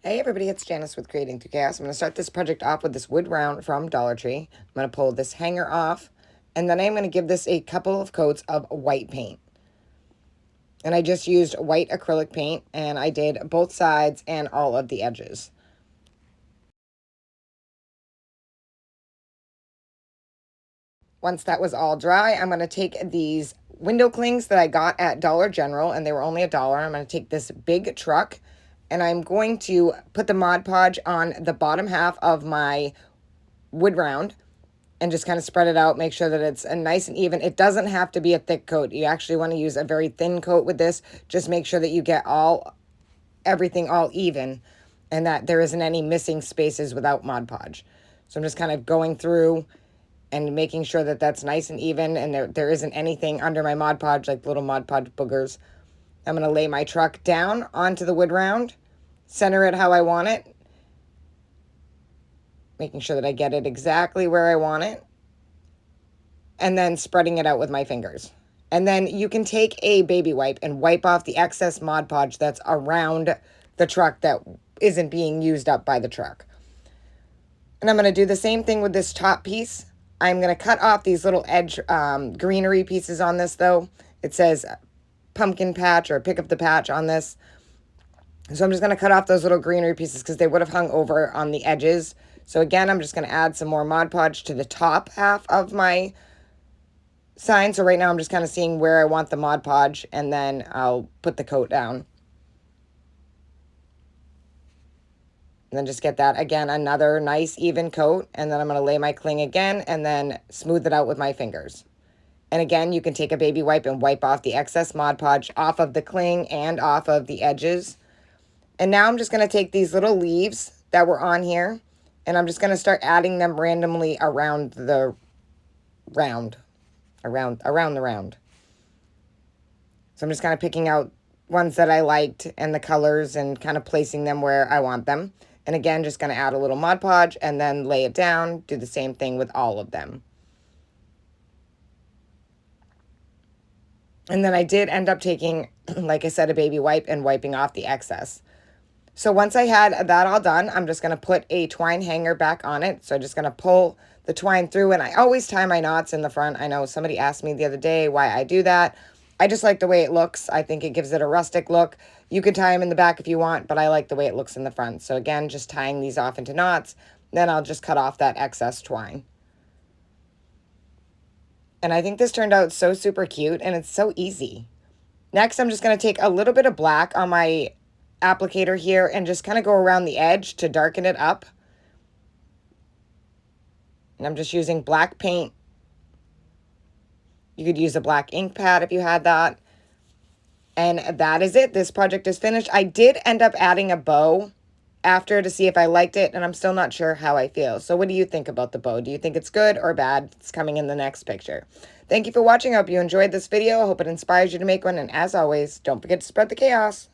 Hey everybody, it's Janice with Creating Through Chaos. I'm going to start this project off with this wood round from Dollar Tree. I'm going to pull this hanger off, and then I'm going to give this a couple of coats of white paint. And I just used white acrylic paint, and I did both sides and all of the edges. Once that was all dry, I'm going to take these window clings that I got at Dollar General, and they were only $1. I'm going to take this big truck, and I'm going to put the Mod Podge on the bottom half of my wood round and just kind of spread it out, make sure that it's a nice and even. It doesn't have to be a thick coat. You actually want to use a very thin coat with this. Just make sure that you get everything all even and that there isn't any missing spaces without Mod Podge. So I'm just kind of going through and making sure that that's nice and even and there isn't anything under my Mod Podge, like little Mod Podge boogers. I'm going to lay my truck down onto the wood round, center it how I want it, making sure that I get it exactly where I want it, and then spreading it out with my fingers. And then you can take a baby wipe and wipe off the excess Mod Podge that's around the truck that isn't being used up by the truck. And I'm going to do the same thing with this top piece. I'm going to cut off these little edge greenery pieces on this, though. It says pumpkin patch or pick up the patch on this. So I'm just going to cut off those little greenery pieces because they would have hung over on the edges. So again, I'm just going to add some more Mod Podge to the top half of my sign. So right now I'm just kind of seeing where I want the Mod Podge, and then I'll put the coat down. And then just get that, again, another nice even coat. And then I'm going to lay my cling again and then smooth it out with my fingers. And again, you can take a baby wipe and wipe off the excess Mod Podge off of the cling and off of the edges. And now I'm just going to take these little leaves that were on here, and I'm just going to start adding them randomly around the round. Around the round. So I'm just kind of picking out ones that I liked and the colors and kind of placing them where I want them. And again, just going to add a little Mod Podge and then lay it down. Do the same thing with all of them. And then I did end up taking, like I said, a baby wipe and wiping off the excess. So once I had that all done, I'm just going to put a twine hanger back on it. So I'm just going to pull the twine through, and I always tie my knots in the front. I know somebody asked me the other day why I do that. I just like the way it looks. I think it gives it a rustic look. You can tie them in the back if you want, but I like the way it looks in the front. So again, just tying these off into knots. Then I'll just cut off that excess twine. And I think this turned out so super cute, and it's so easy. Next, I'm just going to take a little bit of black on my applicator here and just kind of go around the edge to darken it up. And I'm just using black paint. You could use a black ink pad if you had that. And that is it. This project is finished. I did end up adding a bow after to see if I liked it, and I'm still not sure how I feel. So what do you think about the bow? Do you think it's good or bad? It's coming in the next picture. Thank you for watching. I hope you enjoyed this video. I hope it inspires you to make one. And as always, don't forget to spread the chaos.